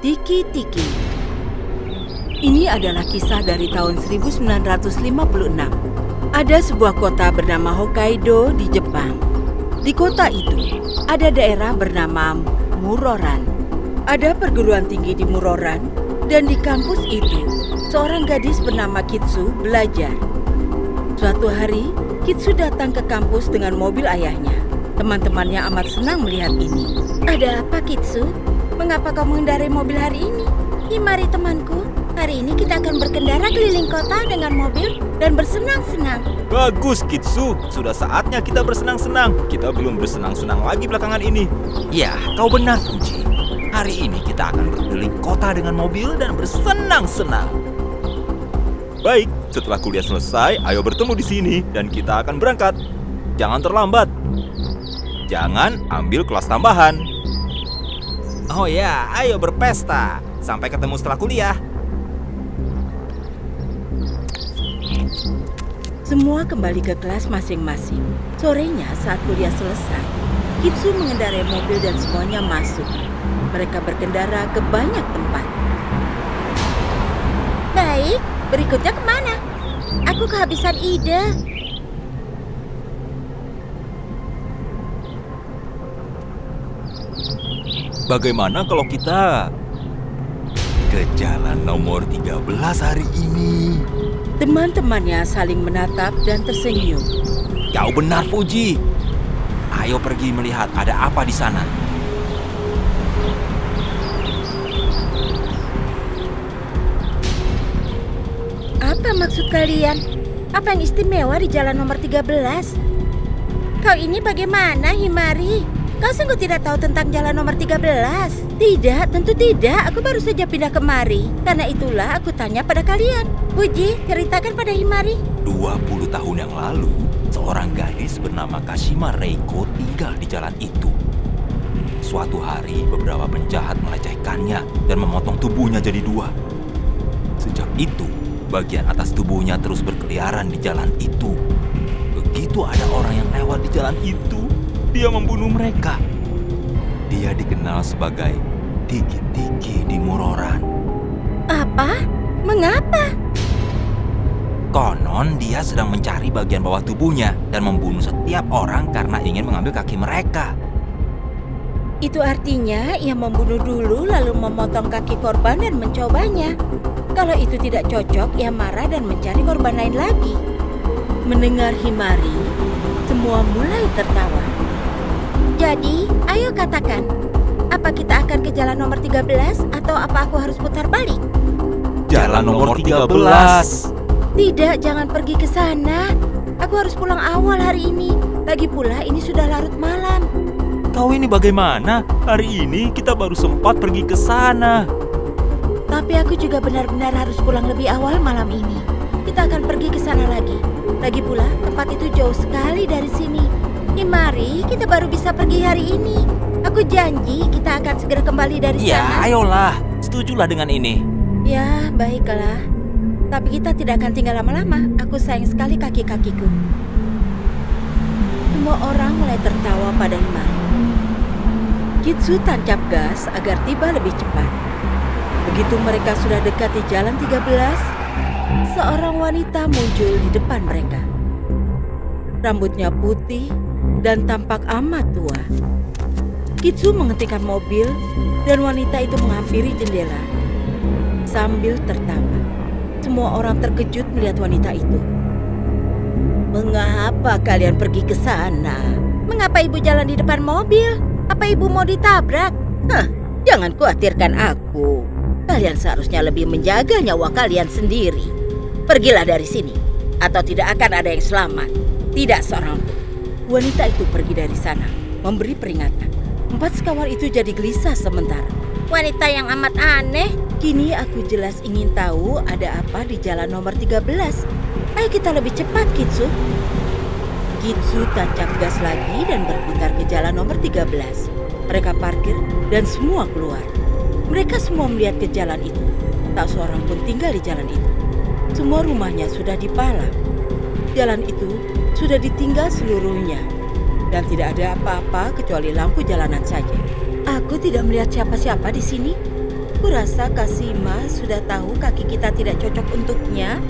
Tiki-Tiki. Ini adalah kisah dari tahun 1956. Ada sebuah kota bernama Hokkaido di Jepang. Di kota itu, ada daerah bernama Muroran. Ada perguruan tinggi di Muroran, dan di kampus itu, seorang gadis bernama Kitsu belajar. Suatu hari, Kitsu datang ke kampus dengan mobil ayahnya. Teman-temannya amat senang melihat ini. Ada apa, Kitsu? Mengapa kau mengendarai mobil hari ini? Mari temanku, hari ini kita akan berkendara keliling kota dengan mobil dan bersenang-senang. Bagus, Kitsu. Sudah saatnya kita bersenang-senang. Kita belum bersenang-senang lagi belakangan ini. Ya, kau benar, Fuji. Hari ini kita akan berkeliling kota dengan mobil dan bersenang-senang. Baik, setelah kuliah selesai, ayo bertemu di sini dan kita akan berangkat. Jangan terlambat. Jangan ambil kelas tambahan. Oh ya, ayo berpesta. Sampai ketemu setelah kuliah. Semua kembali ke kelas masing-masing. Sorenya saat kuliah selesai, Kitsu mengendarai mobil dan semuanya masuk. Mereka berkendara ke banyak tempat. Baik, berikutnya kemana? Aku kehabisan ide. Bagaimana kalau kita ke jalan nomor 13 hari ini? Teman-temannya saling menatap dan tersenyum. Kau benar, Fuji. Ayo pergi melihat ada apa di sana. Apa maksud kalian? Apa yang istimewa di jalan nomor 13? Kau ini bagaimana, Himari? Kau sungguh tidak tahu tentang jalan nomor 13? Tidak, tentu tidak. Aku baru saja pindah kemari. Karena itulah aku tanya pada kalian. Fuji, ceritakan pada Himari. 20 tahun yang lalu, seorang gadis bernama Kashima Reiko tinggal di jalan itu. Suatu hari, beberapa penjahat melecehkannya dan memotong tubuhnya jadi dua. Sejak itu, bagian atas tubuhnya terus berkeliaran di jalan itu. Begitu ada orang yang lewat di jalan itu, dia membunuh mereka. Dia dikenal sebagai Tiki-Tiki di Muroran. Apa? Mengapa? Konon dia sedang mencari bagian bawah tubuhnya dan membunuh setiap orang karena ingin mengambil kaki mereka. Itu artinya ia membunuh dulu lalu memotong kaki korban dan mencobanya. Kalau itu tidak cocok, ia marah dan mencari korban lain lagi. Mendengar Himari, semua mulai tertawa. Jadi, ayo katakan, apa kita akan ke jalan nomor 13 atau apa aku harus putar balik? Jalan nomor 13. Tidak, jangan pergi ke sana. Aku harus pulang awal hari ini. Lagi pula ini sudah larut malam. Kau ini bagaimana? Hari ini kita baru sempat pergi ke sana. Tapi aku juga benar-benar harus pulang lebih awal malam ini. Kita akan pergi ke sana lagi. Lagi pula, tempat itu jauh sekali dari sini. Mari, kita baru bisa pergi hari ini. Aku janji kita akan segera kembali dari sana. Ya, ayolah. Setujulah dengan ini. Ya, baiklah. Tapi kita tidak akan tinggal lama-lama. Aku sayang sekali kaki-kakiku. Semua orang mulai tertawa pada Himari. Kitsu tancap gas agar tiba lebih cepat. Begitu mereka sudah dekat di jalan 13, seorang wanita muncul di depan mereka. Rambutnya putih dan tampak amat tua. Kitsu menghentikan mobil dan wanita itu menghampiri jendela sambil tertawa. Semua orang terkejut melihat wanita itu. Mengapa kalian pergi ke sana? Mengapa ibu jalan di depan mobil? Apa ibu mau ditabrak? Jangan khawatirkan aku. Kalian seharusnya lebih menjaga nyawa kalian sendiri. Pergilah dari sini, atau tidak akan ada yang selamat. Tidak seorang pun. Wanita itu pergi dari sana, memberi peringatan. 4 sekawal itu jadi gelisah sementara. Wanita yang amat aneh. Kini aku jelas ingin tahu ada apa di jalan nomor 13. Ayo kita lebih cepat, Kitsu. Kitsu tancap gas lagi dan berputar ke jalan nomor 13. Mereka parkir dan semua keluar. Mereka semua melihat ke jalan itu. Tak seorang pun tinggal di jalan itu. Semua rumahnya sudah dipalang. Jalan itu sudah ditinggal seluruhnya. Dan tidak ada apa-apa kecuali lampu jalanan saja. Aku tidak melihat siapa-siapa di sini. Kurasa Kasima sudah tahu kaki kita tidak cocok untuknya.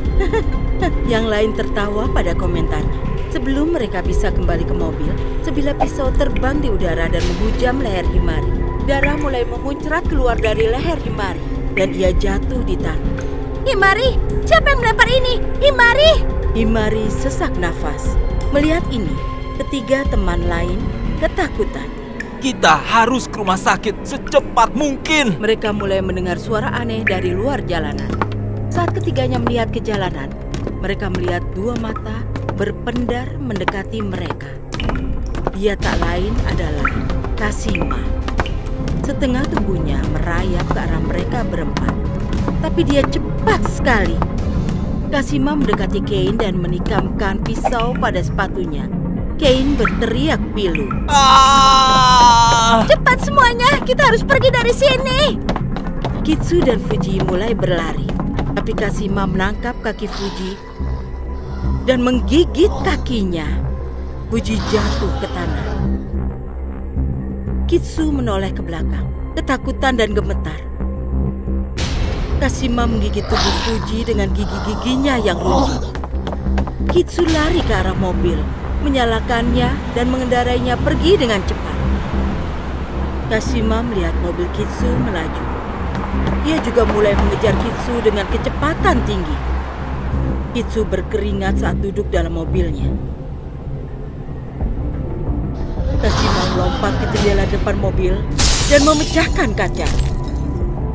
Yang lain tertawa pada komentarnya. Sebelum mereka bisa kembali ke mobil, sebilah pisau terbang di udara dan menghujam leher Himari. Darah mulai memuncrat keluar dari leher Himari dan ia jatuh di tanah. Himari, siapa yang melempar ini? Himari! Himari sesak nafas. Melihat ini, ketiga teman lain ketakutan. Kita harus ke rumah sakit secepat mungkin. Mereka mulai mendengar suara aneh dari luar jalanan. Saat ketiganya melihat ke jalanan, mereka melihat dua mata berpendar mendekati mereka. Dia tak lain adalah Kasima. Setengah tubuhnya merayap ke arah mereka berempat. Tapi dia cepat sekali. Kasima mendekati Kane dan menikamkan pisau pada sepatunya. Kane berteriak pilu. Cepat semuanya, kita harus pergi dari sini. Kitsu dan Fuji mulai berlari. Tapi Kasima menangkap kaki Fuji dan menggigit kakinya. Fuji jatuh ke tanah. Kitsu menoleh ke belakang, ketakutan dan gemetar. Kasima menggigit tubuh Fuji dengan gigi-giginya yang runtuh. Kitsu lari ke arah mobil, menyalakannya dan mengendarainya pergi dengan cepat. Kasima melihat mobil Kitsu melaju. Ia juga mulai mengejar Kitsu dengan kecepatan tinggi. Kitsu berkeringat saat duduk dalam mobilnya. Kasima melompat ke jendela depan mobil dan memecahkan kaca.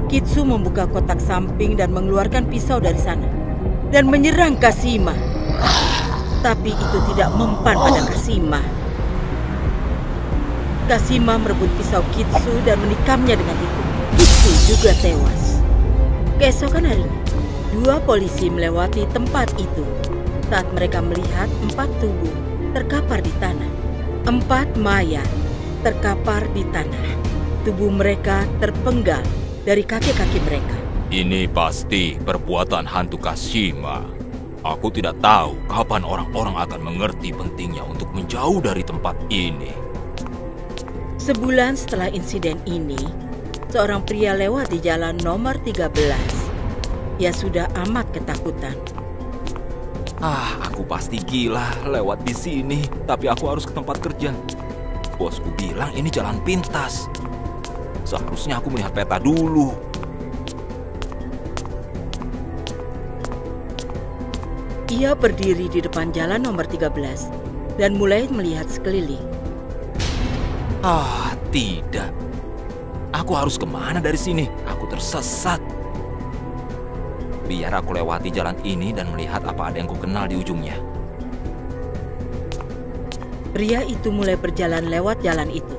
Kitsu membuka kotak samping dan mengeluarkan pisau dari sana dan menyerang Kasima. Tapi itu tidak mempan pada Kasima. Kasima merebut pisau Kitsu dan menikamnya dengan itu. Kitsu juga tewas. Keesokan harinya, dua polisi melewati tempat itu saat mereka melihat 4 tubuh terkapar di tanah. 4 mayat terkapar di tanah. Tubuh mereka terpenggal dari kaki-kaki mereka. Ini pasti perbuatan hantu Kasima. Aku tidak tahu kapan orang-orang akan mengerti pentingnya untuk menjauh dari tempat ini. Sebulan setelah insiden ini, seorang pria lewat di jalan nomor 13. Ia sudah amat ketakutan. Aku pasti gila lewat di sini, tapi aku harus ke tempat kerja. Bosku bilang ini jalan pintas. Seharusnya aku melihat peta dulu. Ia berdiri di depan jalan nomor 13 dan mulai melihat sekeliling. Tidak. Aku harus kemana dari sini? Aku tersesat. Biar aku lewati jalan ini dan melihat apa ada yang kukenal di ujungnya. Pria itu mulai berjalan lewat jalan itu.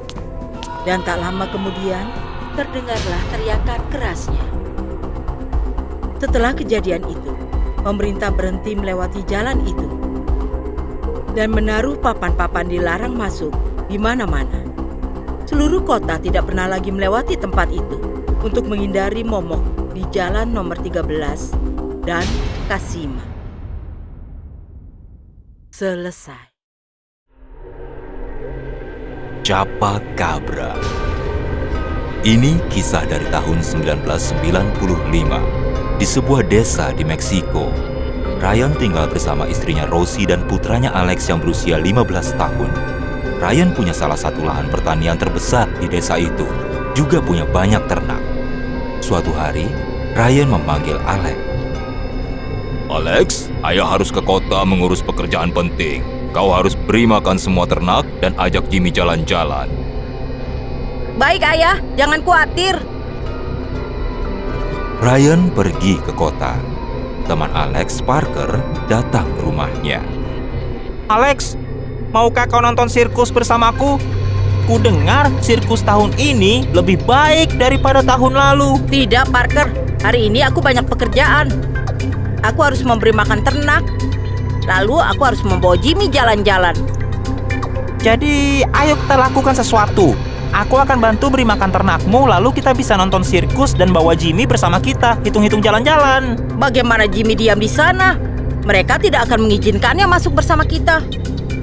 Dan tak lama kemudian, terdengarlah teriakan kerasnya. Setelah kejadian itu, pemerintah berhenti melewati jalan itu dan menaruh papan-papan dilarang masuk di mana-mana. Seluruh kota tidak pernah lagi melewati tempat itu untuk menghindari momok di jalan nomor 13 dan Kasima. Selesai. Chupacabra. Ini kisah dari tahun 1995 di sebuah desa di Meksiko. Ryan tinggal bersama istrinya Rosie dan putranya Alex yang berusia 15 tahun. Ryan punya salah satu lahan pertanian terbesar di desa itu, juga punya banyak ternak. Suatu hari, Ryan memanggil Alex. Alex, ayah harus ke kota mengurus pekerjaan penting. Kau harus beri makan semua ternak dan ajak Jimmy jalan-jalan. Baik ayah, jangan khawatir. Ryan pergi ke kota. Teman Alex, Parker, datang ke rumahnya. Alex, maukah kau nonton sirkus bersamaku? Ku dengar sirkus tahun ini lebih baik daripada tahun lalu. Tidak, Parker. Hari ini aku banyak pekerjaan. Aku harus memberi makan ternak. Lalu aku harus membawa Jimmy jalan-jalan. Jadi, ayo kita lakukan sesuatu. Aku akan bantu beri makan ternakmu, lalu kita bisa nonton sirkus dan bawa Jimmy bersama kita, hitung-hitung jalan-jalan. Bagaimana Jimmy diam di sana? Mereka tidak akan mengizinkannya masuk bersama kita.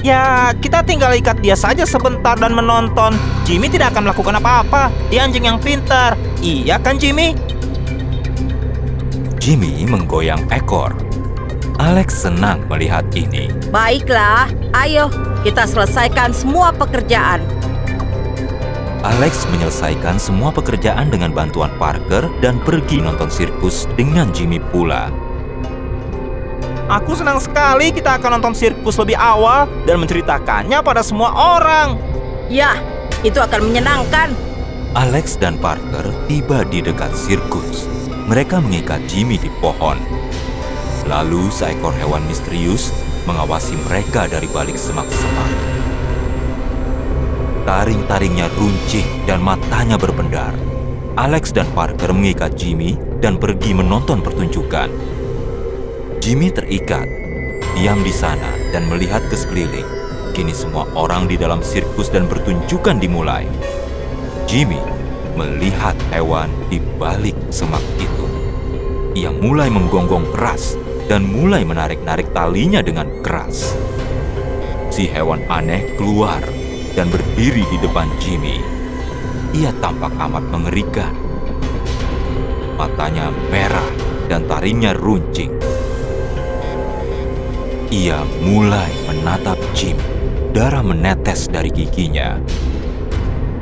Ya, kita tinggal ikat dia saja sebentar dan menonton. Jimmy tidak akan melakukan apa-apa. Dia anjing yang pintar. Iya kan, Jimmy? Jimmy menggoyang ekor. Alex senang melihat ini. Baiklah, ayo kita selesaikan semua pekerjaan. Alex menyelesaikan semua pekerjaan dengan bantuan Parker dan pergi nonton sirkus dengan Jimmy pula. Aku senang sekali kita akan nonton sirkus lebih awal dan menceritakannya pada semua orang. Ya, itu akan menyenangkan. Alex dan Parker tiba di dekat sirkus. Mereka mengikat Jimmy di pohon. Lalu seekor hewan misterius mengawasi mereka dari balik semak-semak. Taring-taringnya runcing dan matanya berbendar. Alex dan Parker mengikat Jimmy dan pergi menonton pertunjukan. Jimmy terikat, diam di sana dan melihat ke sekeliling. Kini semua orang di dalam sirkus dan pertunjukan dimulai. Jimmy melihat hewan di balik semak itu. Ia mulai menggonggong keras dan mulai menarik-narik talinya dengan keras. Si hewan aneh keluar dan berdiri di depan Jimmy. Ia tampak amat mengerikan. Matanya merah dan taringnya runcing. Ia mulai menatap Jimmy. Darah menetes dari giginya.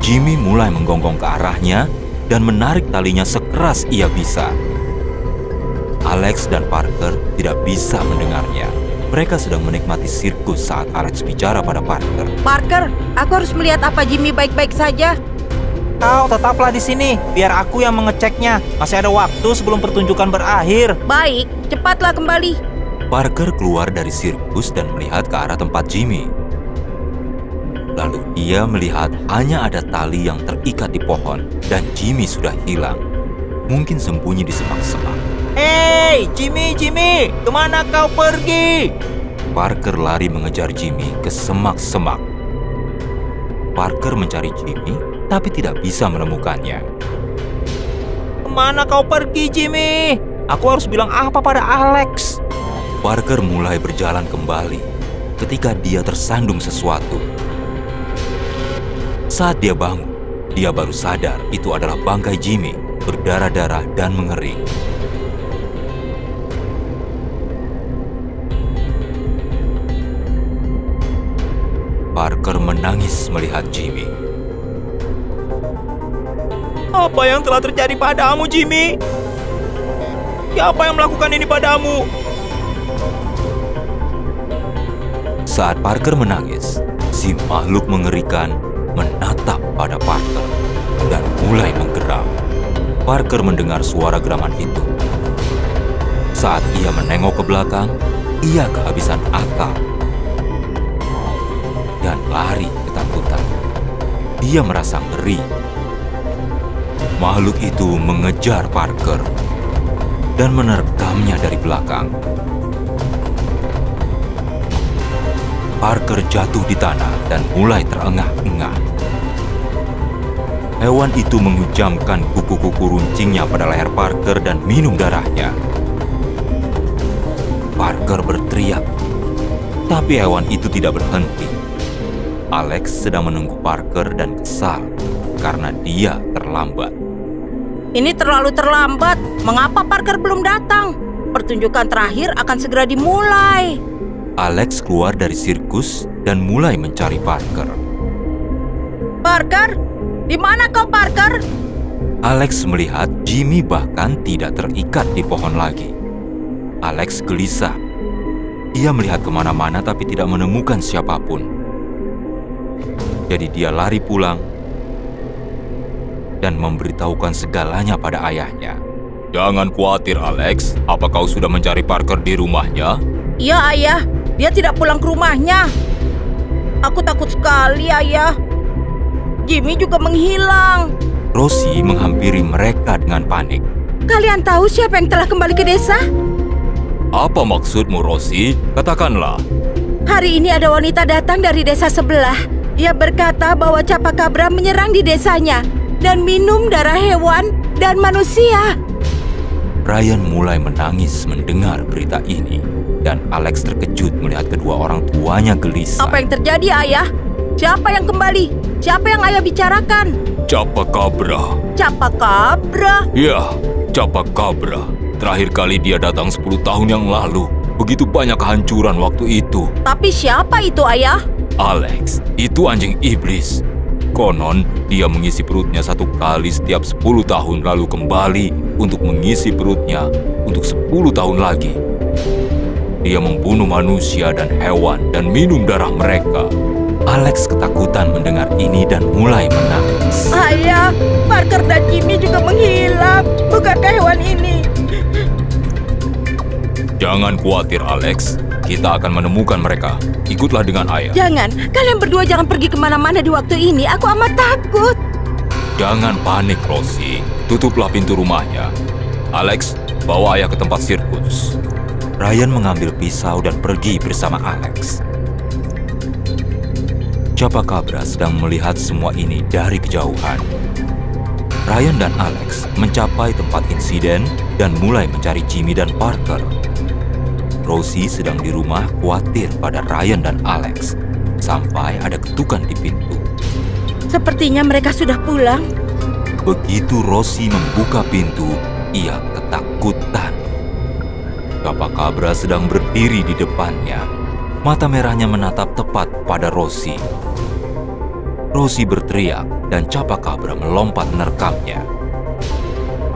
Jimmy mulai menggonggong ke arahnya dan menarik talinya sekeras ia bisa. Alex dan Parker tidak bisa mendengarnya. Mereka sedang menikmati sirkus saat Alex bicara pada Parker. Parker, aku harus melihat apa Jimmy baik-baik saja. Kau tetaplah di sini, biar aku yang mengeceknya. Masih ada waktu sebelum pertunjukan berakhir. Baik, cepatlah kembali. Parker keluar dari sirkus dan melihat ke arah tempat Jimmy. Lalu dia melihat hanya ada tali yang terikat di pohon dan Jimmy sudah hilang. Mungkin sembunyi di semak-semak. Hei, Jimmy, kemana kau pergi? Parker lari mengejar Jimmy ke semak-semak. Parker mencari Jimmy, tapi tidak bisa menemukannya. Kemana kau pergi, Jimmy? Aku harus bilang apa pada Alex? Parker mulai berjalan kembali ketika dia tersandung sesuatu. Saat dia bangun, dia baru sadar itu adalah bangkai Jimmy, berdarah-darah dan mengering. Parker menangis melihat Jimmy. Apa yang telah terjadi padamu, Jimmy? Siapa yang melakukan ini padamu? Saat Parker menangis, si makhluk mengerikan menatap pada Parker dan mulai menggeram. Parker mendengar suara geraman itu. Saat ia menengok ke belakang, ia kehabisan akal dan lari ketakutan. Dia merasa ngeri. Makhluk itu mengejar Parker dan menerkamnya dari belakang. Parker jatuh di tanah dan mulai terengah-engah. Hewan itu menghujamkan kuku-kuku runcingnya pada leher Parker dan minum darahnya. Parker berteriak, tapi hewan itu tidak berhenti. Alex sedang menunggu Parker dan kesal karena dia terlambat. Ini terlalu terlambat. Mengapa Parker belum datang? Pertunjukan terakhir akan segera dimulai. Alex keluar dari sirkus dan mulai mencari Parker. Parker, di mana kau, Parker? Alex melihat Jimmy bahkan tidak terikat di pohon lagi. Alex gelisah. Ia melihat kemana-mana tapi tidak menemukan siapapun. Jadi dia lari pulang dan memberitahukan segalanya pada ayahnya. Jangan khawatir, Alex. Apa kau sudah mencari Parker di rumahnya? Iya, Ayah. Dia tidak pulang ke rumahnya. Aku takut sekali, Ayah. Jimmy juga menghilang. Rosie menghampiri mereka dengan panik. Kalian tahu siapa yang telah kembali ke desa? Apa maksudmu, Rosie? Katakanlah. Hari ini ada wanita datang dari desa sebelah. Ia berkata bahwa Capacabra menyerang di desanya dan minum darah hewan dan manusia. Ryan mulai menangis mendengar berita ini. Dan Alex terkejut melihat kedua orang tuanya gelisah. Apa yang terjadi, Ayah? Siapa yang kembali? Siapa yang Ayah bicarakan? Capacabra. Capacabra? Ya, Capacabra. Terakhir kali dia datang 10 tahun yang lalu. Begitu banyak kehancuran waktu itu. Tapi siapa itu, Ayah? Alex, itu anjing iblis. Konon, dia mengisi perutnya 1 kali setiap 10 tahun lalu kembali untuk mengisi perutnya untuk 10 tahun lagi. Dia membunuh manusia dan hewan dan minum darah mereka. Alex ketakutan mendengar ini dan mulai menangis. Ayah, Parker dan Jimmy juga menghilang. Bukankah hewan ini? Jangan khawatir, Alex. Kita akan menemukan mereka. Ikutlah dengan ayah. Jangan, kalian berdua jangan pergi kemana-mana di waktu ini. Aku amat takut. Jangan panik, Rosie. Tutuplah pintu rumahnya. Alex, bawa ayah ke tempat sirkus. Ryan mengambil pisau dan pergi bersama Alex. Chupacabra sedang melihat semua ini dari kejauhan. Ryan dan Alex mencapai tempat insiden dan mulai mencari Jimmy dan Parker. Rosie sedang di rumah khawatir pada Ryan dan Alex sampai ada ketukan di pintu. Sepertinya mereka sudah pulang. Begitu Rosie membuka pintu, ia ketakutan. Chupacabra sedang berdiri di depannya. Mata merahnya menatap tepat pada Rosie. Rosie berteriak dan Chupacabra melompat menerkamnya.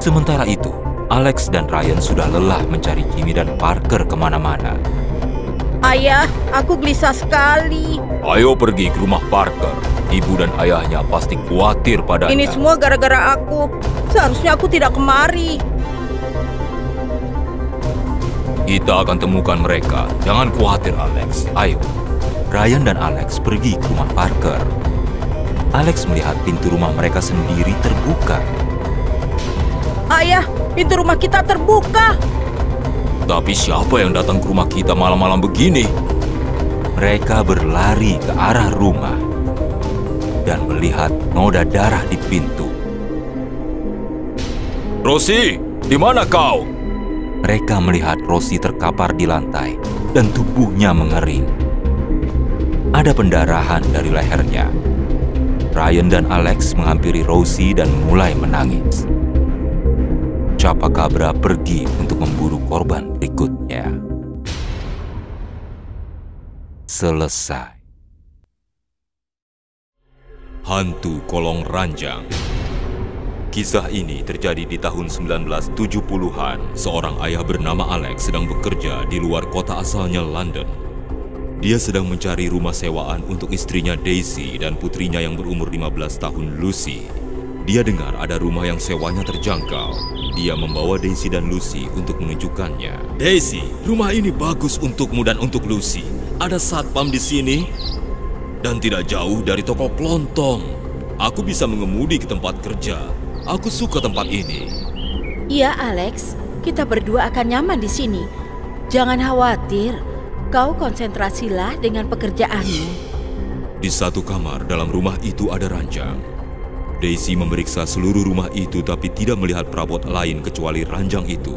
Sementara itu, Alex dan Ryan sudah lelah mencari Jimmy dan Parker kemana-mana. Ayah, aku gelisah sekali. Ayo pergi ke rumah Parker. Ibu dan ayahnya pasti khawatir padanya. Ini semua gara-gara aku. Seharusnya aku tidak kemari. Kita akan temukan mereka. Jangan khawatir, Alex. Ayo. Ryan dan Alex pergi ke rumah Parker. Alex melihat pintu rumah mereka sendiri terbuka. Ayah, pintu rumah kita terbuka. Tapi siapa yang datang ke rumah kita malam-malam begini? Mereka berlari ke arah rumah dan melihat noda darah di pintu. Rosie, di mana kau? Mereka melihat Rosie terkapar di lantai dan tubuhnya mengering. Ada pendarahan dari lehernya. Ryan dan Alex menghampiri Rosie dan mulai menangis. Chupacabra pergi untuk memburu korban berikutnya. Selesai. Hantu Kolong Ranjang. Kisah ini terjadi di tahun 1970-an. Seorang ayah bernama Alex sedang bekerja di luar kota asalnya, London. Dia sedang mencari rumah sewaan untuk istrinya Daisy dan putrinya yang berumur 15 tahun, Lucy. Dia dengar ada rumah yang sewanya terjangkau. Dia membawa Daisy dan Lucy untuk menunjukkannya. Daisy, rumah ini bagus untukmu dan untuk Lucy. Ada satpam di sini dan tidak jauh dari toko kelontong. Aku bisa mengemudi ke tempat kerja. Aku suka tempat ini. Iya, Alex. Kita berdua akan nyaman di sini. Jangan khawatir. Kau konsentrasilah dengan pekerjaanmu. Di satu kamar dalam rumah itu ada ranjang. Daisy memeriksa seluruh rumah itu tapi tidak melihat perabot lain kecuali ranjang itu.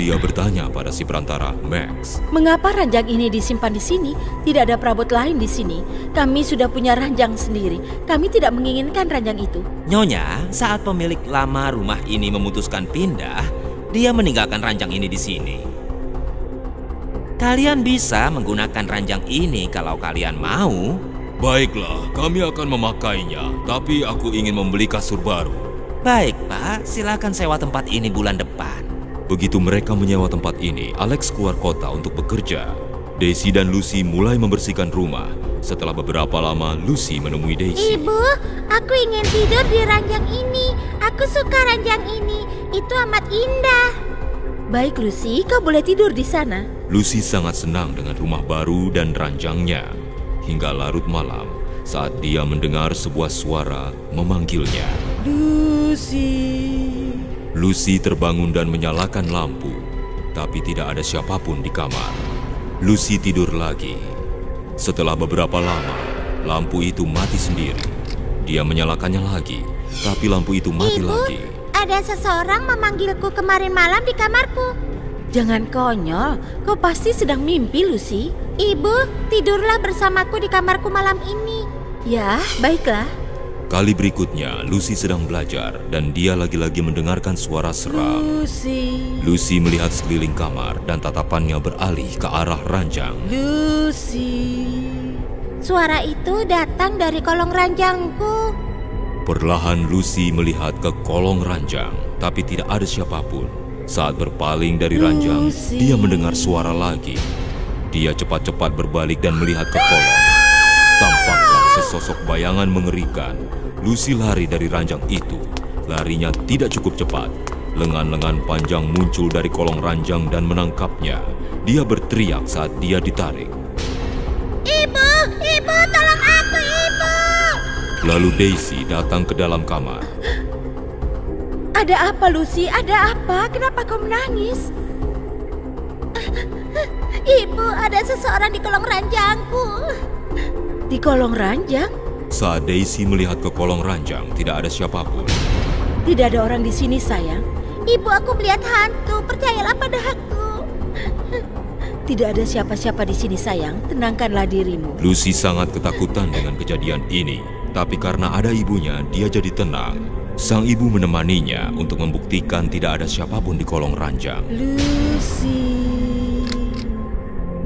Dia bertanya pada si perantara, Max. Mengapa ranjang ini disimpan di sini? Tidak ada perabot lain di sini. Kami sudah punya ranjang sendiri. Kami tidak menginginkan ranjang itu. Nyonya, saat pemilik lama rumah ini memutuskan pindah, dia meninggalkan ranjang ini di sini. Kalian bisa menggunakan ranjang ini kalau kalian mau. Baiklah, kami akan memakainya, tapi aku ingin membeli kasur baru. Baik, Pak. Silakan sewa tempat ini bulan depan. Begitu mereka menyewa tempat ini, Alex keluar kota untuk bekerja. Daisy dan Lucy mulai membersihkan rumah. Setelah beberapa lama, Lucy menemui Daisy. Ibu, aku ingin tidur di ranjang ini. Aku suka ranjang ini. Itu amat indah. Baik, Lucy, kau boleh tidur di sana. Lucy sangat senang dengan rumah baru dan ranjangnya. Hingga larut malam saat dia mendengar sebuah suara memanggilnya. Lucy. Lucy terbangun dan menyalakan lampu, tapi tidak ada siapapun di kamar. Lucy tidur lagi. Setelah beberapa lama, lampu itu mati sendiri. Dia menyalakannya lagi, tapi lampu itu mati lagi. Ada seseorang memanggilku kemarin malam di kamarku. Jangan konyol, kau pasti sedang mimpi, Lucy. Ibu, tidurlah bersamaku di kamarku malam ini. Ya, baiklah. Kali berikutnya, Lucy sedang belajar dan dia lagi-lagi mendengarkan suara seram. Lucy melihat sekeliling kamar dan tatapannya beralih ke arah ranjang. Lucy. Suara itu datang dari kolong ranjangku. Perlahan Lucy melihat ke kolong ranjang, tapi tidak ada siapapun. Saat berpaling dari ranjang, dia mendengar suara lagi. Dia cepat-cepat berbalik dan melihat ke kolong. Tampaklah sesosok bayangan mengerikan. Lucy lari dari ranjang itu. Larinya tidak cukup cepat. Lengan-lengan panjang muncul dari kolong ranjang dan menangkapnya. Dia berteriak saat dia ditarik. Ibu, ibu, tolong aku, ibu. Lalu Daisy datang ke dalam kamar. Ada apa, Lucy? Ada apa? Kenapa kau menangis? Ibu, ada seseorang di kolong ranjangku. Di kolong ranjang? Saat Daisy melihat ke kolong ranjang, tidak ada siapapun. Tidak ada orang di sini, sayang. Ibu, aku melihat hantu. Percayalah pada aku. Tidak ada siapa-siapa di sini, sayang. Tenangkanlah dirimu. Lucy sangat ketakutan dengan kejadian ini. Tapi karena ada ibunya, dia jadi tenang. Sang ibu menemaninya untuk membuktikan tidak ada siapapun di kolong ranjang. Lucy.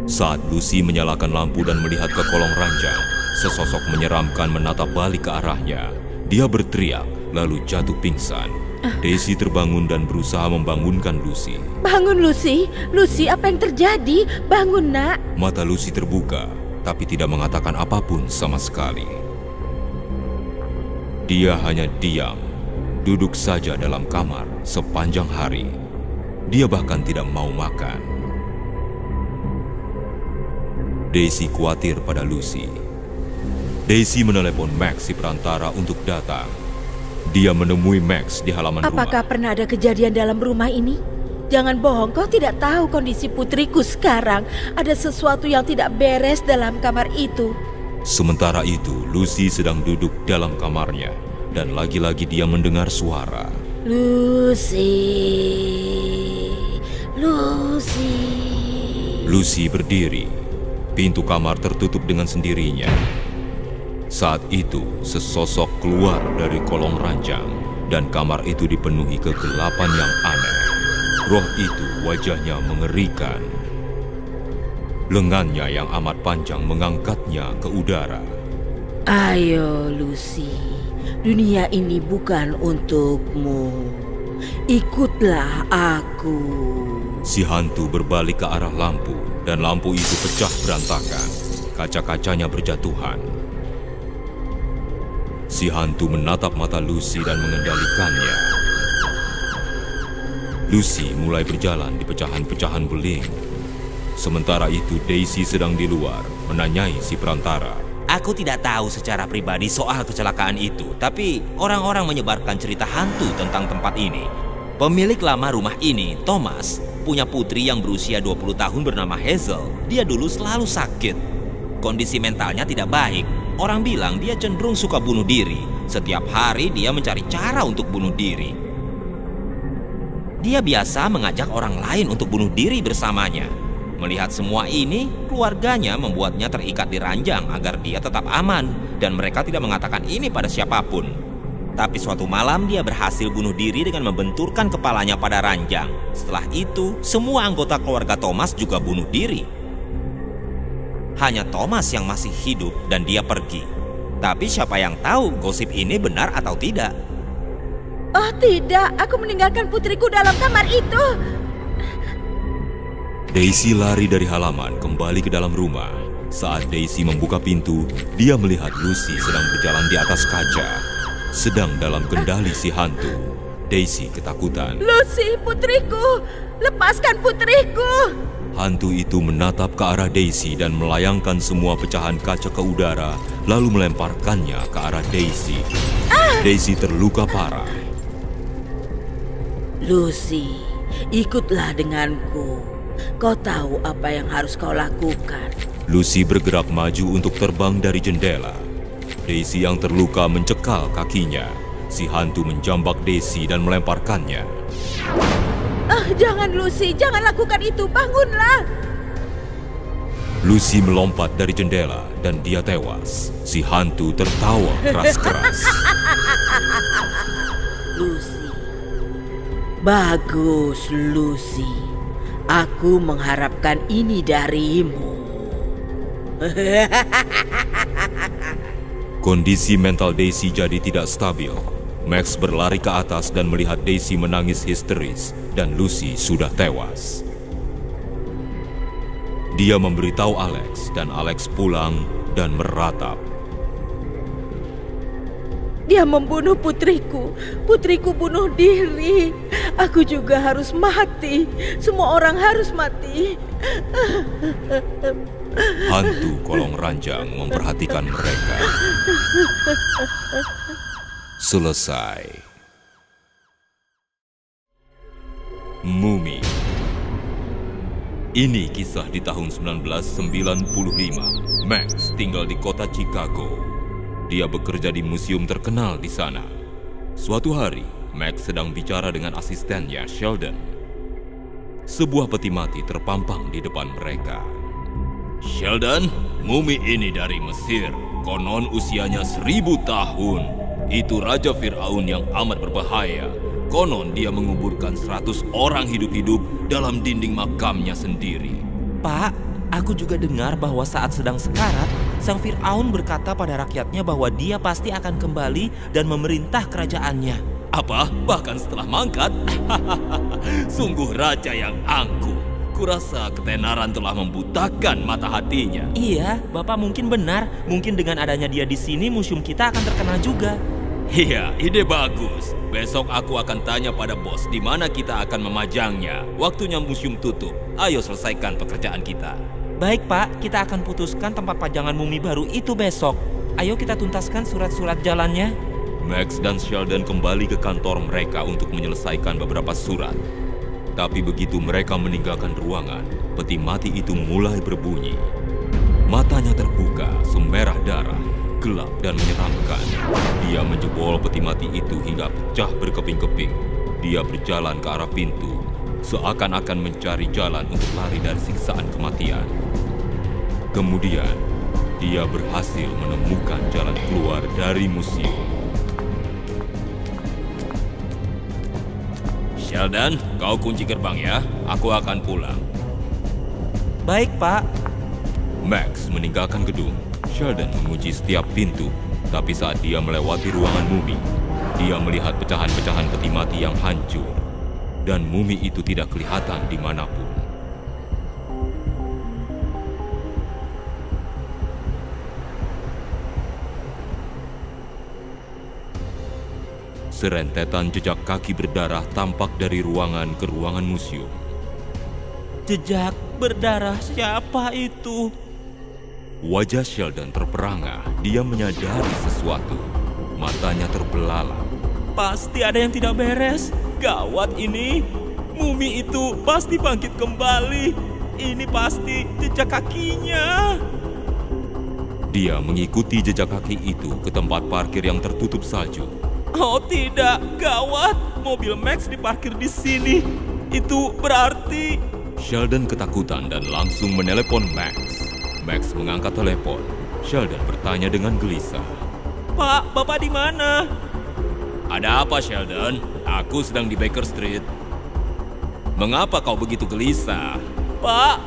Saat Lucy menyalakan lampu dan melihat ke kolong ranjang, sesosok menyeramkan menatap balik ke arahnya. Dia berteriak, lalu jatuh pingsan. Daisy terbangun dan berusaha membangunkan Lucy. Bangun, Lucy. Lucy, apa yang terjadi? Bangun, nak. Mata Lucy terbuka, tapi tidak mengatakan apapun sama sekali. Dia hanya diam, duduk saja dalam kamar sepanjang hari. Dia bahkan tidak mau makan. Daisy khawatir pada Lucy. Daisy menelepon Max si perantara untuk datang. Dia menemui Max di halaman rumah. Apakah pernah ada kejadian dalam rumah ini? Jangan bohong, kau tidak tahu kondisi putriku sekarang. Ada sesuatu yang tidak beres dalam kamar itu. Sementara itu, Lucy sedang duduk dalam kamarnya. Dan lagi-lagi dia mendengar suara. Lucy. Lucy. Lucy berdiri. Pintu kamar tertutup dengan sendirinya. Saat itu, sesosok keluar dari kolong ranjang dan kamar itu dipenuhi kegelapan yang aneh. Roh itu wajahnya mengerikan. Lengannya yang amat panjang mengangkatnya ke udara. Ayo, Lucy. Dunia ini bukan untukmu. Ikutlah aku. Si hantu berbalik ke arah lampu dan lampu itu pecah berantakan. Kaca-kacanya berjatuhan. Si hantu menatap mata Lucy dan mengendalikannya. Lucy mulai berjalan di pecahan-pecahan beling. Sementara itu Daisy sedang di luar menanyai si perantara. Aku tidak tahu secara pribadi soal kecelakaan itu, tapi orang-orang menyebarkan cerita hantu tentang tempat ini. Pemilik lama rumah ini, Thomas, punya putri yang berusia 20 tahun bernama Hazel. Dia dulu selalu sakit. Kondisi mentalnya tidak baik. Orang bilang dia cenderung suka bunuh diri. Setiap hari dia mencari cara untuk bunuh diri. Dia biasa mengajak orang lain untuk bunuh diri bersamanya. Melihat semua ini, keluarganya membuatnya terikat di ranjang agar dia tetap aman. Dan mereka tidak mengatakan ini pada siapapun. Tapi suatu malam dia berhasil bunuh diri dengan membenturkan kepalanya pada ranjang. Setelah itu, semua anggota keluarga Thomas juga bunuh diri. Hanya Thomas yang masih hidup dan dia pergi. Tapi siapa yang tahu gosip ini benar atau tidak? Oh tidak, aku meninggalkan putriku dalam kamar itu. Daisy lari dari halaman kembali ke dalam rumah. Saat Daisy membuka pintu, dia melihat Lucy sedang berjalan di atas kaca. Sedang dalam kendali si hantu. Daisy ketakutan. Lucy, putriku! Lepaskan putriku! Hantu itu menatap ke arah Daisy dan melayangkan semua pecahan kaca ke udara, lalu melemparkannya ke arah Daisy. Daisy terluka parah. Lucy, ikutlah denganku. Kau tahu apa yang harus kau lakukan. Lucy bergerak maju untuk terbang dari jendela. Daisy yang terluka mencekal kakinya. Si hantu menjambak Daisy dan melemparkannya. Jangan Lucy, jangan lakukan itu, bangunlah. Lucy melompat dari jendela dan dia tewas. Si hantu tertawa keras-keras. Lucy. Bagus, Lucy. Aku mengharapkan ini darimu. Kondisi mental Daisy jadi tidak stabil. Max berlari ke atas dan melihat Daisy menangis histeris dan Lucy sudah tewas. Dia memberitahu Alex dan Alex pulang dan meratap. Dia membunuh putriku. Putriku bunuh diri. Aku juga harus mati. Semua orang harus mati. Hantu kolong ranjang memperhatikan mereka. Selesai. Mumi. Ini kisah di tahun 1995. Max tinggal di kota Chicago. Dia bekerja di museum terkenal di sana. Suatu hari, Max sedang bicara dengan asistennya, Sheldon. Sebuah peti mati terpampang di depan mereka. Sheldon, mumi ini dari Mesir. Konon usianya 1000 tahun. Itu Raja Fir'aun yang amat berbahaya. Konon dia menguburkan 100 orang hidup-hidup dalam dinding makamnya sendiri. Pak, aku juga dengar bahwa saat sedang sekarat, Sang Fir'aun berkata pada rakyatnya bahwa dia pasti akan kembali dan memerintah kerajaannya. Apa? Bahkan setelah mangkat? Sungguh raja yang angkuh. Kurasa ketenaran telah membutakan mata hatinya. Iya, Bapak mungkin benar. Mungkin dengan adanya dia di sini, museum kita akan terkenal juga. Iya, ide bagus. Besok aku akan tanya pada bos di mana kita akan memajangnya. Waktunya museum tutup. Ayo selesaikan pekerjaan kita. Baik, Pak. Kita akan putuskan tempat pajangan mumi baru itu besok. Ayo kita tuntaskan surat-surat jalannya. Max dan Sheldon kembali ke kantor mereka untuk menyelesaikan beberapa surat. Tapi begitu mereka meninggalkan ruangan, peti mati itu mulai berbunyi. Matanya terbuka, semerah darah, gelap dan menyeramkan. Dia menjebol peti mati itu hingga pecah berkeping-keping. Dia berjalan ke arah pintu, seakan-akan mencari jalan untuk lari dari siksaan kematian. Kemudian, dia berhasil menemukan jalan keluar dari museum. Sheldon, kau kunci gerbang ya. Aku akan pulang. Baik, Pak. Max meninggalkan gedung. Sheldon mengunci setiap pintu. Tapi saat dia melewati ruangan mumi, dia melihat pecahan-pecahan peti mati yang hancur. Dan mumi itu tidak kelihatan dimanapun. Serentetan jejak kaki berdarah tampak dari ruangan ke ruangan museum. Jejak berdarah siapa itu? Wajah Sheldon terperangah. Dia menyadari sesuatu. Matanya terbelalak. Pasti ada yang tidak beres. Gawat ini. Mumi itu pasti bangkit kembali. Ini pasti jejak kakinya. Dia mengikuti jejak kaki itu ke tempat parkir yang tertutup salju. Oh tidak, gawat. Mobil Max diparkir di sini. Itu berarti... Sheldon ketakutan dan langsung menelepon Max. Max mengangkat telepon. Sheldon bertanya dengan gelisah. Pak, Bapak di mana? Ada apa, Sheldon? Aku sedang di Baker Street. Mengapa kau begitu gelisah? Pak,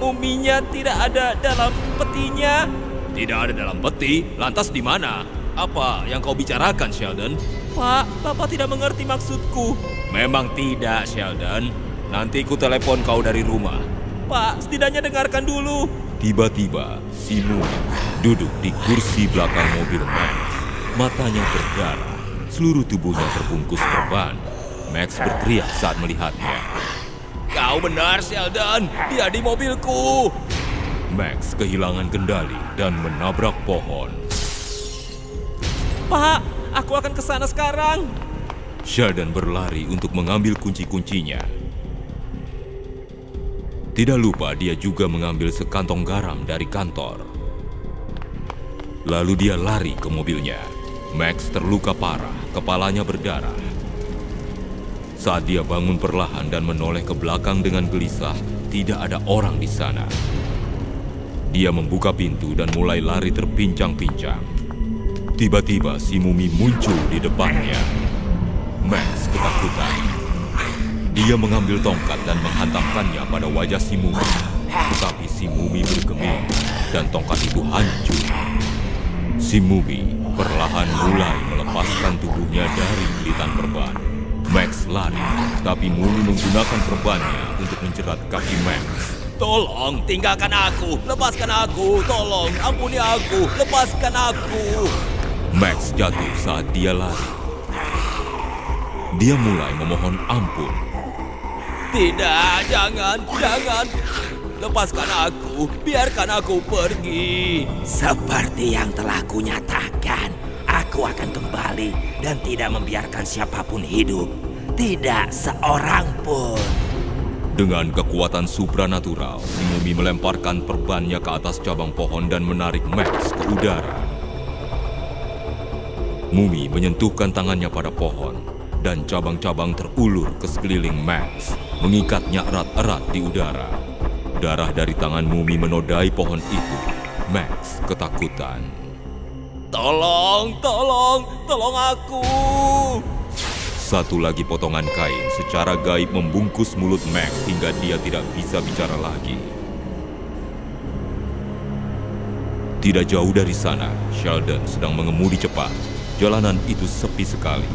muminya tidak ada dalam petinya. Tidak ada dalam peti? Lantas di mana? Apa yang kau bicarakan, Sheldon? Pak, Bapak tidak mengerti maksudku. Memang tidak, Sheldon. Nanti ku telepon kau dari rumah. Pak, setidaknya dengarkan dulu. Tiba-tiba, si Mumi duduk di kursi belakang mobil Max. Matanya berdarah, seluruh tubuhnya terbungkus perban. Max berteriak saat melihatnya. Kau benar, Sheldon. Dia di mobilku. Max kehilangan kendali dan menabrak pohon. Pak, aku akan ke sana sekarang. Sheldon berlari untuk mengambil kunci-kuncinya. Tidak lupa dia juga mengambil sekantong garam dari kantor. Lalu dia lari ke mobilnya. Max terluka parah, kepalanya berdarah. Saat dia bangun perlahan dan menoleh ke belakang dengan gelisah, tidak ada orang di sana. Dia membuka pintu dan mulai lari terpincang-pincang. Tiba-tiba si mumi muncul di depannya. Max ketakutan. Dia mengambil tongkat dan menghantamkannya pada wajah si mumi. Tetapi si mumi bergeming dan tongkat itu hancur. Si mumi perlahan mulai melepaskan tubuhnya dari lilitan perban. Max lari, tapi mumi menggunakan perbannya untuk menjerat kaki Max. Tolong, tinggalkan aku, lepaskan aku, tolong, ampuni aku, lepaskan aku. Max jatuh saat dia lari. Dia mulai memohon ampun. Tidak, jangan. Lepaskan aku, biarkan aku pergi. Seperti yang telah kunyatakan, aku akan kembali dan tidak membiarkan siapapun hidup. Tidak seorang pun. Dengan kekuatan supranatural, si mumi melemparkan perbannya ke atas cabang pohon dan menarik Max ke udara. Mumi menyentuhkan tangannya pada pohon, dan cabang-cabang terulur ke sekeliling Max, mengikatnya erat-erat di udara. Darah dari tangan mumi menodai pohon itu. Max ketakutan. Tolong aku! Satu lagi potongan kain secara gaib membungkus mulut Max hingga dia tidak bisa bicara lagi. Tidak jauh dari sana, Sheldon sedang mengemudi cepat. Jalanan itu sepi sekali.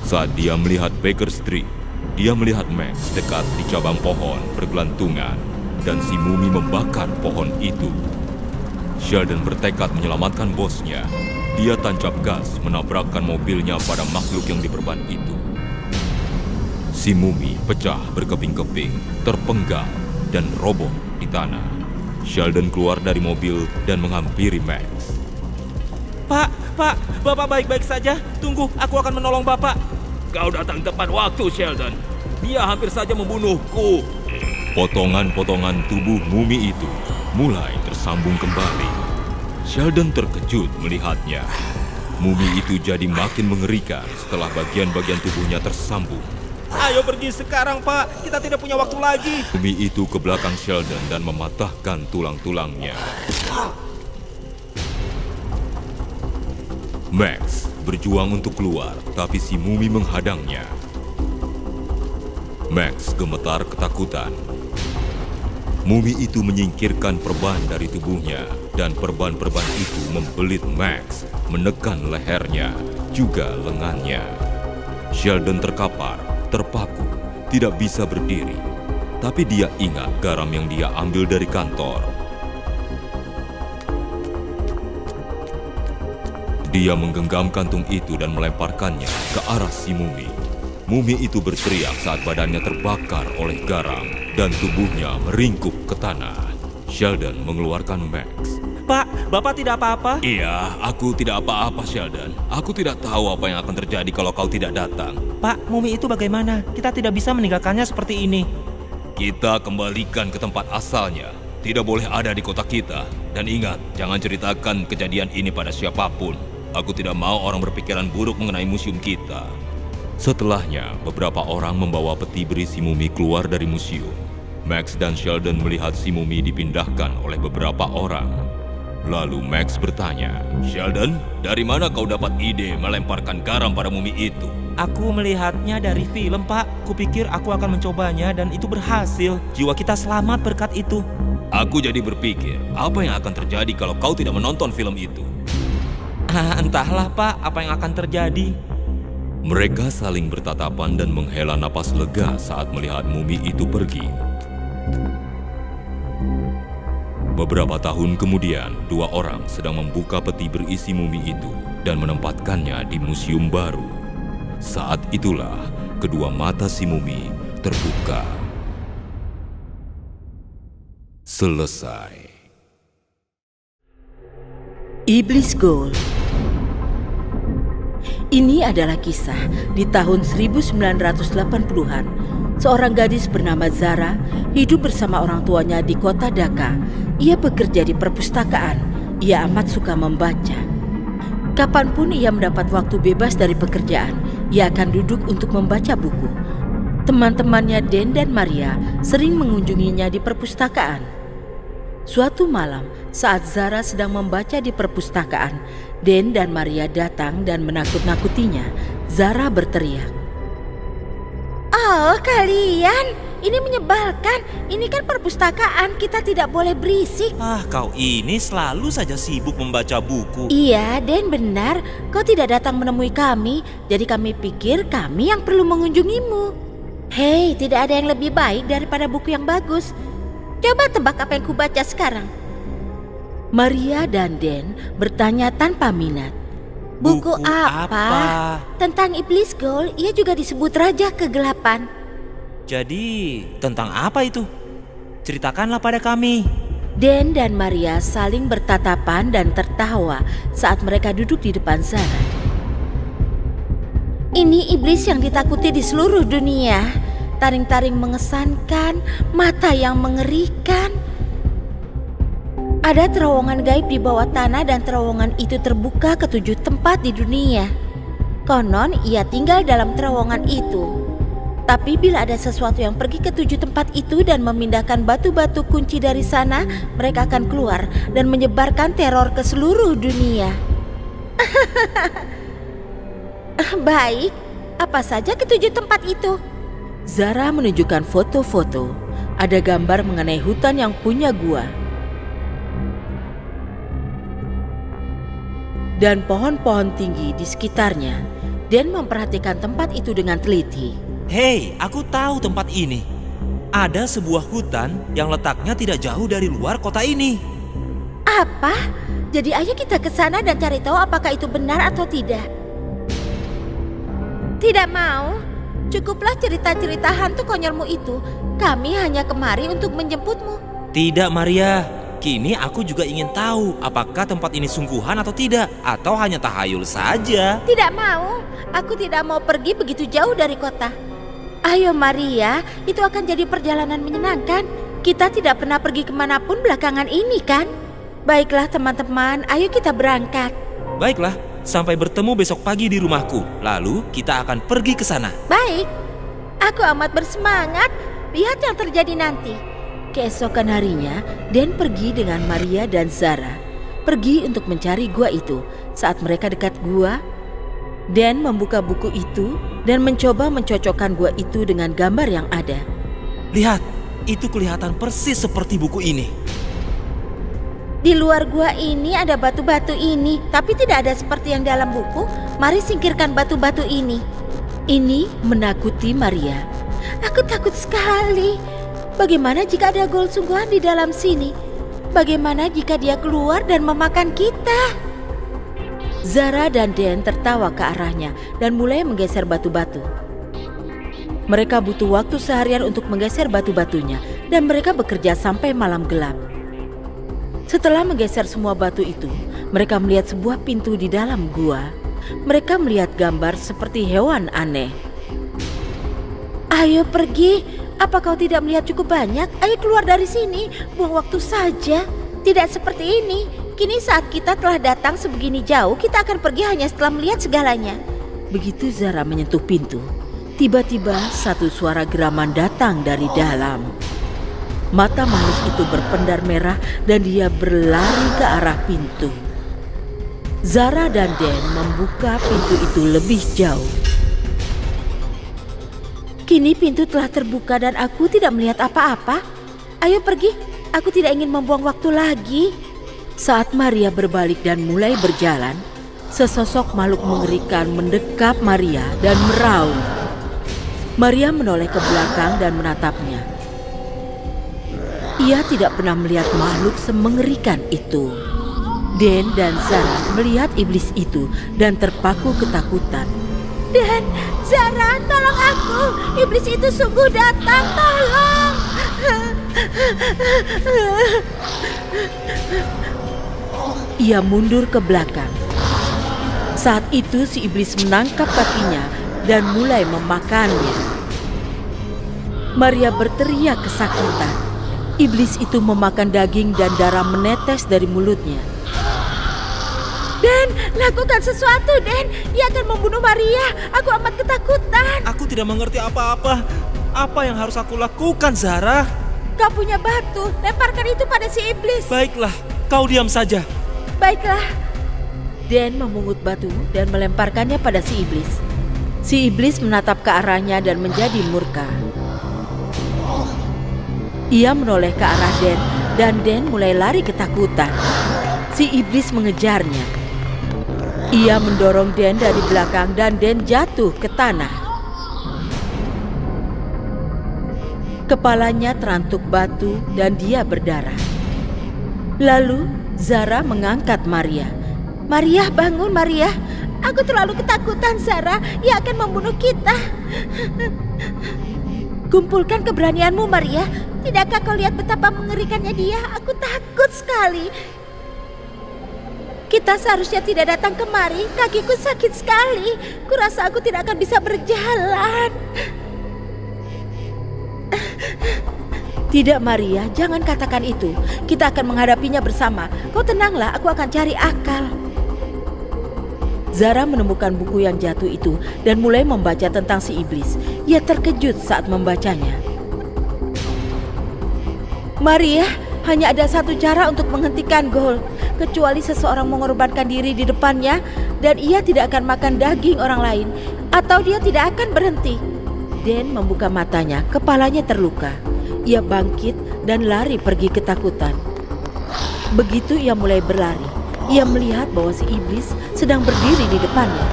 Saat dia melihat Baker Street, dia melihat Max dekat di cabang pohon bergelantungan dan si mumi membakar pohon itu. Sheldon bertekad menyelamatkan bosnya. Dia tancap gas menabrakkan mobilnya pada makhluk yang diperban itu. Si mumi pecah berkeping-keping, terpenggal, dan roboh di tanah. Sheldon keluar dari mobil dan menghampiri Max. Pak, Bapak baik-baik saja. Tunggu, aku akan menolong Bapak. Kau datang tepat waktu, Sheldon. Dia hampir saja membunuhku. Potongan-potongan tubuh mumi itu mulai tersambung kembali. Sheldon terkejut melihatnya. Mumi itu jadi makin mengerikan setelah bagian-bagian tubuhnya tersambung. Ayo pergi sekarang, Pak. Kita tidak punya waktu lagi. Mumi itu ke belakang Sheldon dan mematahkan tulang-tulangnya. Max berjuang untuk keluar, tapi si mumi menghadangnya. Max gemetar ketakutan. Mumi itu menyingkirkan perban dari tubuhnya, dan perban-perban itu membelit Max, menekan lehernya, juga lengannya. Sheldon terkapar, terpaku, tidak bisa berdiri. Tapi dia ingat garam yang dia ambil dari kantor. Dia menggenggam kantung itu dan melemparkannya ke arah si mumi. Mumi itu berteriak saat badannya terbakar oleh garam dan tubuhnya meringkuk ke tanah. Sheldon mengeluarkan Max. Pak, Bapak tidak apa-apa? Iya, aku tidak apa-apa, Sheldon. Aku tidak tahu apa yang akan terjadi kalau kau tidak datang. Pak, mumi itu bagaimana? Kita tidak bisa meninggalkannya seperti ini. Kita kembalikan ke tempat asalnya. Tidak boleh ada di kota kita. Dan ingat, jangan ceritakan kejadian ini pada siapapun. Aku tidak mau orang berpikiran buruk mengenai museum kita. Setelahnya, beberapa orang membawa peti berisi mumi keluar dari museum. Max dan Sheldon melihat si mumi dipindahkan oleh beberapa orang. Lalu Max bertanya, Sheldon, dari mana kau dapat ide melemparkan garam pada mumi itu? Aku melihatnya dari film, Pak. Kupikir aku akan mencobanya dan itu berhasil. Jiwa kita selamat berkat itu. Aku jadi berpikir, apa yang akan terjadi kalau kau tidak menonton film itu? Entahlah, Pak, apa yang akan terjadi. Mereka saling bertatapan dan menghela napas lega saat melihat mumi itu pergi. Beberapa tahun kemudian, dua orang sedang membuka peti berisi mumi itu dan menempatkannya di museum baru. Saat itulah, kedua mata si mumi terbuka. Selesai. Iblis Gold. Ini adalah kisah di tahun 1980-an. Seorang gadis bernama Zara hidup bersama orang tuanya di kota Dhaka. Ia bekerja di perpustakaan. Ia amat suka membaca. Kapanpun ia mendapat waktu bebas dari pekerjaan, ia akan duduk untuk membaca buku. Teman-temannya Dan dan Maria sering mengunjunginya di perpustakaan. Suatu malam, saat Zara sedang membaca di perpustakaan, Dan dan Maria datang dan menakut-nakutinya. Zara berteriak, "Oh, kalian! Ini menyebalkan. Ini kan perpustakaan, kita tidak boleh berisik." Ah, kau ini selalu saja sibuk membaca buku. Iya, Dan benar. Kau tidak datang menemui kami, jadi kami pikir kami yang perlu mengunjungimu. Hei, tidak ada yang lebih baik daripada buku yang bagus. Coba tebak apa yang kubaca sekarang. Maria dan Dan bertanya tanpa minat. Buku apa? Tentang iblis Gaul, ia juga disebut Raja Kegelapan. Jadi, tentang apa itu? Ceritakanlah pada kami. Dan dan Maria saling bertatapan dan tertawa saat mereka duduk di depan Zara. Ini iblis yang ditakuti di seluruh dunia. Taring-taring mengesankan, mata yang mengerikan. Ada terowongan gaib di bawah tanah dan terowongan itu terbuka ke 7 tempat di dunia. Konon ia tinggal dalam terowongan itu. Tapi bila ada sesuatu yang pergi ke 7 tempat itu dan memindahkan batu-batu kunci dari sana, mereka akan keluar dan menyebarkan teror ke seluruh dunia. Baik, apa saja ke 7 tempat itu? Zara menunjukkan foto-foto. Ada gambar mengenai hutan yang punya gua. Dan pohon-pohon tinggi di sekitarnya. Dan memperhatikan tempat itu dengan teliti. Hei, aku tahu tempat ini. Ada sebuah hutan yang letaknya tidak jauh dari luar kota ini. Apa? Jadi ayo kita ke sana dan cari tahu apakah itu benar atau tidak. Tidak mau. Cukuplah cerita-cerita hantu konyolmu itu. Kami hanya kemari untuk menjemputmu. Tidak, Maria. Kini aku juga ingin tahu apakah tempat ini sungguhan atau tidak. Atau hanya tahayul saja. Tidak mau. Aku tidak mau pergi begitu jauh dari kota. Ayo Maria, itu akan jadi perjalanan menyenangkan. Kita tidak pernah pergi kemanapun belakangan ini kan? Baiklah teman-teman, ayo kita berangkat. Baiklah, sampai bertemu besok pagi di rumahku. Lalu kita akan pergi ke sana. Baik, aku amat bersemangat. Lihat yang terjadi nanti. Keesokan harinya, Dan pergi dengan Maria dan Zara. Pergi untuk mencari gua itu. Saat mereka dekat gua, Dan membuka buku itu dan mencoba mencocokkan gua itu dengan gambar yang ada. Lihat, itu kelihatan persis seperti buku ini. Di luar gua ini ada batu-batu ini, tapi tidak ada seperti yang dalam buku. Mari singkirkan batu-batu ini. Ini menakuti Maria. Aku takut sekali. Bagaimana jika ada gol sungguhan di dalam sini? Bagaimana jika dia keluar dan memakan kita? Zara dan Dan tertawa ke arahnya dan mulai menggeser batu-batu. Mereka butuh waktu seharian untuk menggeser batu-batunya dan mereka bekerja sampai malam gelap. Setelah menggeser semua batu itu, mereka melihat sebuah pintu di dalam gua. Mereka melihat gambar seperti hewan aneh. Ayo pergi. Apa kau tidak melihat cukup banyak? Ayo keluar dari sini. Buang waktu saja. Tidak seperti ini. Kini saat kita telah datang sebegini jauh, kita akan pergi hanya setelah melihat segalanya. Begitu Zara menyentuh pintu, tiba-tiba satu suara geraman datang dari dalam. Mata makhluk itu berpendar merah dan dia berlari ke arah pintu. Zara dan Dan membuka pintu itu lebih jauh. Kini pintu telah terbuka dan aku tidak melihat apa-apa. Ayo pergi, aku tidak ingin membuang waktu lagi. Saat Maria berbalik dan mulai berjalan, sesosok makhluk mengerikan mendekap Maria dan meraung. Maria menoleh ke belakang dan menatapnya. Ia tidak pernah melihat makhluk semengerikan itu. Dan dan Zara melihat iblis itu dan terpaku ketakutan. Dan Zara, tolong aku. Iblis itu sungguh datang, tolong. Ia mundur ke belakang. Saat itu si iblis menangkap kakinya dan mulai memakannya. Maria berteriak kesakitan. Iblis itu memakan daging dan darah menetes dari mulutnya. Dan, lakukan sesuatu, Dan. Ia akan membunuh Maria. Aku amat ketakutan. Aku tidak mengerti apa-apa. Apa yang harus aku lakukan, Zara? Kau punya batu, lemparkan itu pada si iblis. Baiklah, kau diam saja. Baiklah. Dan memungut batu dan melemparkannya pada si iblis. Si iblis menatap ke arahnya dan menjadi murka. Ia menoleh ke arah Den dan Den mulai lari ketakutan. Si iblis mengejarnya. Ia mendorong Den dari belakang dan Den jatuh ke tanah. Kepalanya terantuk batu dan dia berdarah. Lalu Zara mengangkat Maria. Maria, bangun Maria. Aku terlalu ketakutan, Zara. Ia akan membunuh kita. Kumpulkan keberanianmu, Maria. Tidakkah kau lihat betapa mengerikannya dia? Aku takut sekali. Kita seharusnya tidak datang kemari. Kakiku sakit sekali. Kurasa aku tidak akan bisa berjalan. Tidak, Maria, jangan katakan itu. Kita akan menghadapinya bersama. Kau tenanglah, aku akan cari akal. Zara menemukan buku yang jatuh itu dan mulai membaca tentang si iblis. Ia terkejut saat membacanya. Maria, hanya ada satu cara untuk menghentikan Ghoul, kecuali seseorang mengorbankan diri di depannya dan ia tidak akan makan daging orang lain, atau dia tidak akan berhenti. Dan membuka matanya, kepalanya terluka. Ia bangkit dan lari pergi ketakutan. Begitu ia mulai berlari, ia melihat bahwa si iblis sedang berdiri di depannya.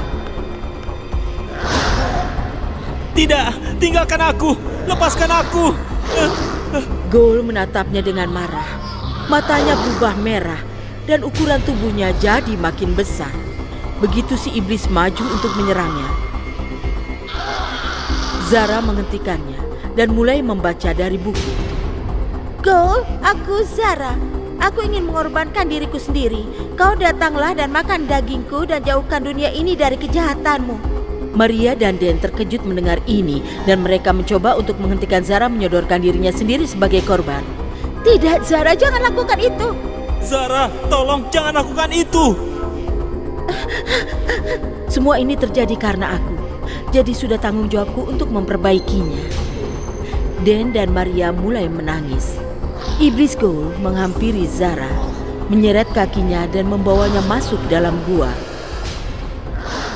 Tidak, tinggalkan aku, lepaskan aku. Ghoul menatapnya dengan marah. Matanya berubah merah dan ukuran tubuhnya jadi makin besar. Begitu si iblis maju untuk menyerangnya, Zara menghentikannya dan mulai membaca dari buku. Ghoul, aku Zara. Aku ingin mengorbankan diriku sendiri. Kau datanglah dan makan dagingku dan jauhkan dunia ini dari kejahatanmu. Maria dan Den terkejut mendengar ini dan mereka mencoba untuk menghentikan Zara menyodorkan dirinya sendiri sebagai korban. Tidak, Zara, jangan lakukan itu. Zara, tolong jangan lakukan itu. Semua ini terjadi karena aku. Jadi sudah tanggung jawabku untuk memperbaikinya. Den dan Maria mulai menangis. Iblis Ghoul menghampiri Zara, menyeret kakinya dan membawanya masuk dalam gua.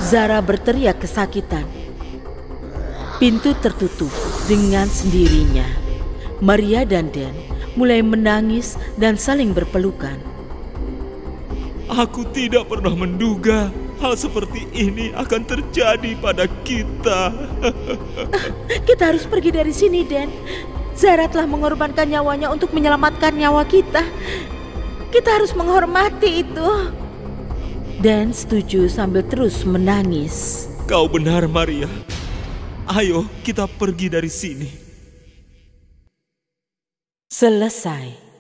Zara berteriak kesakitan. Pintu tertutup dengan sendirinya. Maria dan Den mulai menangis dan saling berpelukan. Aku tidak pernah menduga hal seperti ini akan terjadi pada kita. Kita harus pergi dari sini, Den. Zara telah mengorbankan nyawanya untuk menyelamatkan nyawa kita. Kita harus menghormati itu. Dan setuju sambil terus menangis. Kau benar, Maria. Ayo kita pergi dari sini. Selesai.